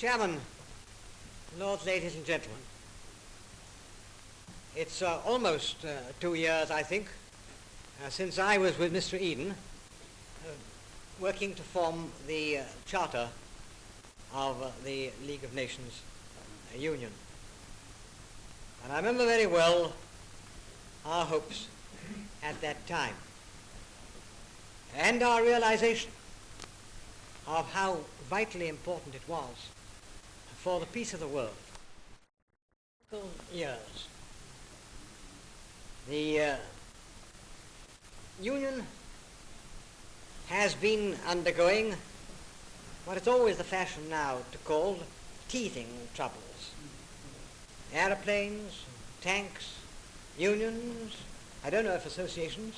Chairman, Lords, ladies and gentlemen, it's almost 2 years, I think, since I was with Mr. Eden working to form the Charter of the League of Nations Union. And I remember very well our hopes at that time and our realization of how vitally important it was for the peace of the world. Years. The Union has been undergoing what is always the fashion now to call teething troubles. Aeroplanes, tanks, unions, I don't know if associations,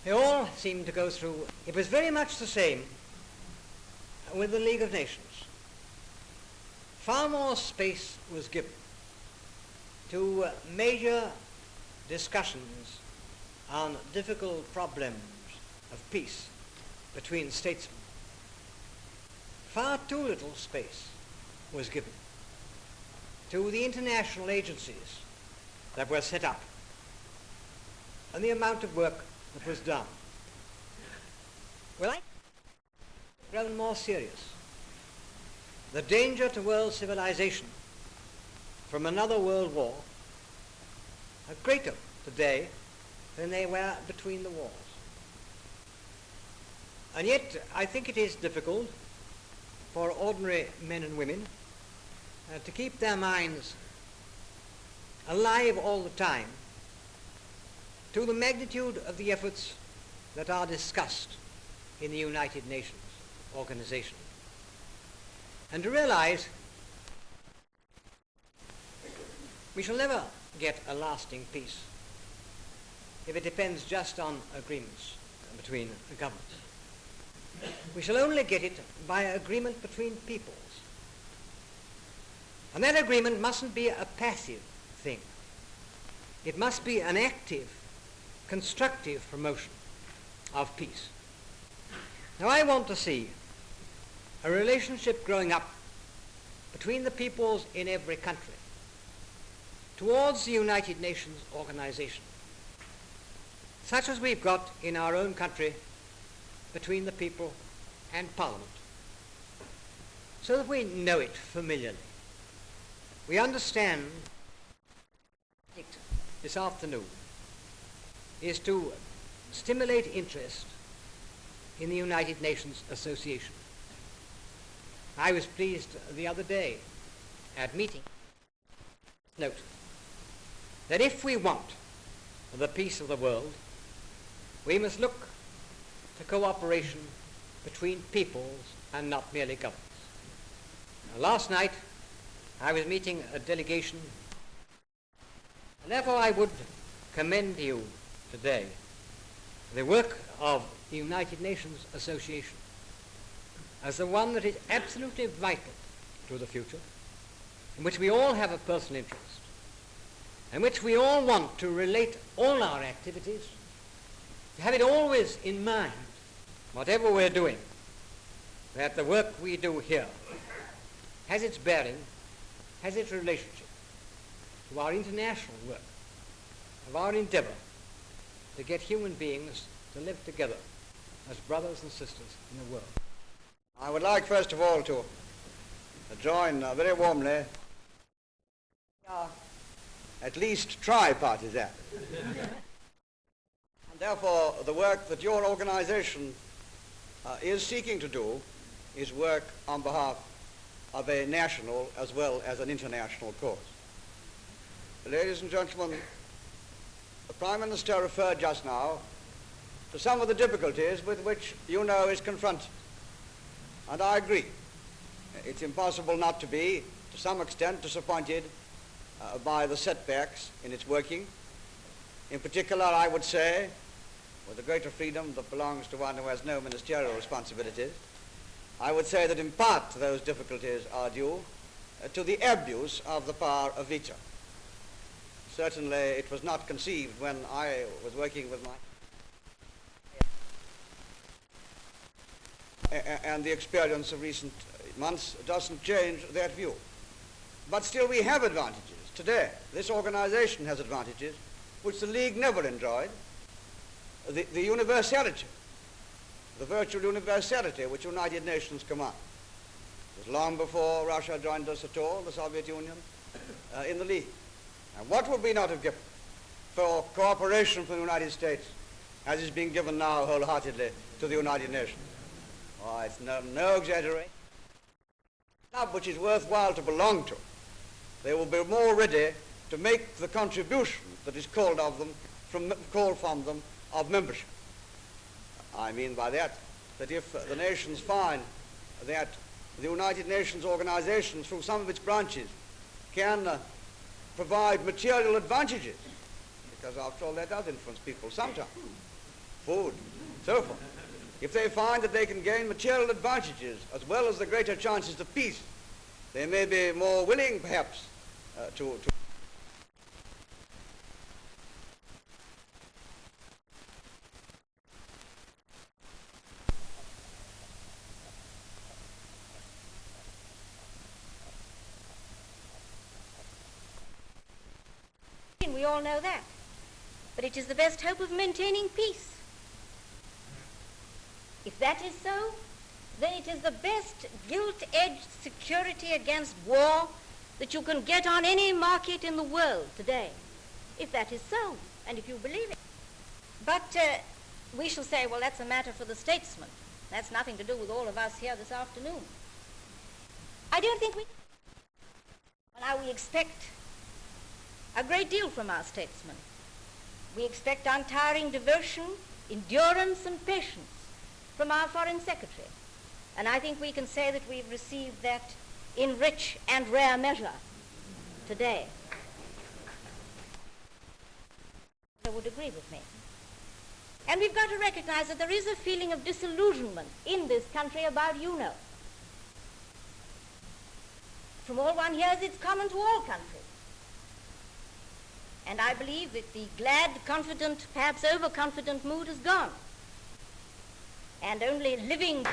they all seem to go through. It was very much the same with the League of Nations. Far more space was given to major discussions on difficult problems of peace between statesmen. Far too little space was given to the international agencies that were set up and the amount of work that was done. Well, I've grown more serious. The danger to world civilization from another world war are greater today than they were between the wars. And yet, I think it is difficult for ordinary men and women to keep their minds alive all the time to the magnitude of the efforts that are discussed in the United Nations organization, and to realize we shall never get a lasting peace if it depends just on agreements between the governments. We shall only get it by agreement between peoples. And that agreement mustn't be a passive thing. It must be an active, constructive promotion of peace. Now, I want to see a relationship growing up between the peoples in every country towards the United Nations organization, such as we've got in our own country between the people and Parliament, so that we know it familiarly. We understand this afternoon is to stimulate interest in the United Nations Association. I was pleased the other day at meeting note that if we want the peace of the world, we must look to cooperation between peoples and not merely governments. Now, last night I was meeting a delegation, and therefore I would commend to you today the work of the United Nations Association as the one that is absolutely vital to the future, in which we all have a personal interest, in which we all want to relate all our activities, to have it always in mind, whatever we're doing, that the work we do here has its bearing, has its relationship to our international work, of our endeavor to get human beings to live together as brothers and sisters in the world. I would like, first of all, to join very warmly, at least tri-partisan. And therefore, the work that your organization is seeking to do is work on behalf of a national as well as an international cause. Ladies and gentlemen, the Prime Minister referred just now to some of the difficulties with which UNO is confronted. And I agree. It's impossible not to be, to some extent, disappointed by the setbacks in its working. In particular, I would say, with the greater freedom that belongs to one who has no ministerial responsibilities, I would say that in part those difficulties are due to the abuse of the power of veto. Certainly it was not conceived when I was working with my and the experience of recent months doesn't change that view. But still we have advantages. Today, this organization has advantages which the League never enjoyed. The universality, the virtual universality which United Nations command. It was long before Russia joined us at all, the Soviet Union, in the League. And what would we not have given for cooperation from the United States, as is being given now wholeheartedly to the United Nations? Oh, it's no exaggeration. Club which is worthwhile to belong to. They will be more ready to make the contribution that is called from them of membership. I mean by that if the nations find that the United Nations organization, through some of its branches, can provide material advantages, because after all that does influence people sometimes, food, so forth. If they find that they can gain material advantages as well as the greater chances of peace, they may be more willing perhaps to We all know that. But it is the best hope of maintaining peace. If that is so, then it is the best gilt-edged security against war that you can get on any market in the world today. If that is so, and if you believe it. But we shall say, well, that's a matter for the statesmen. That's nothing to do with all of us here this afternoon. I don't think we... Well, now we expect a great deal from our statesmen. We expect untiring devotion, endurance, and patience from our Foreign Secretary. And I think we can say that we've received that in rich and rare measure today. They would agree with me. And we've got to recognize that there is a feeling of disillusionment in this country about UNO. From all one hears, it's common to all countries. And I believe that the glad, confident, perhaps overconfident mood is gone. And only living...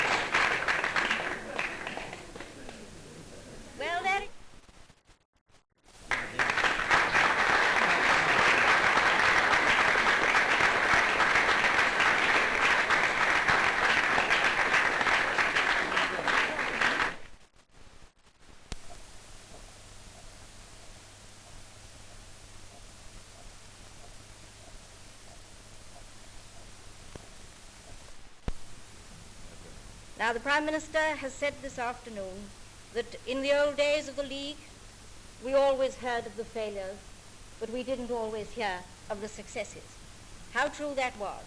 Well, there... Now, the Prime Minister has said this afternoon that in the old days of the League, we always heard of the failures, but we didn't always hear of the successes. How true that was.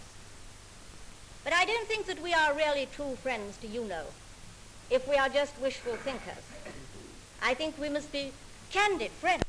But I don't think that we are really true friends to UNO if we are just wishful thinkers. I think we must be candid friends.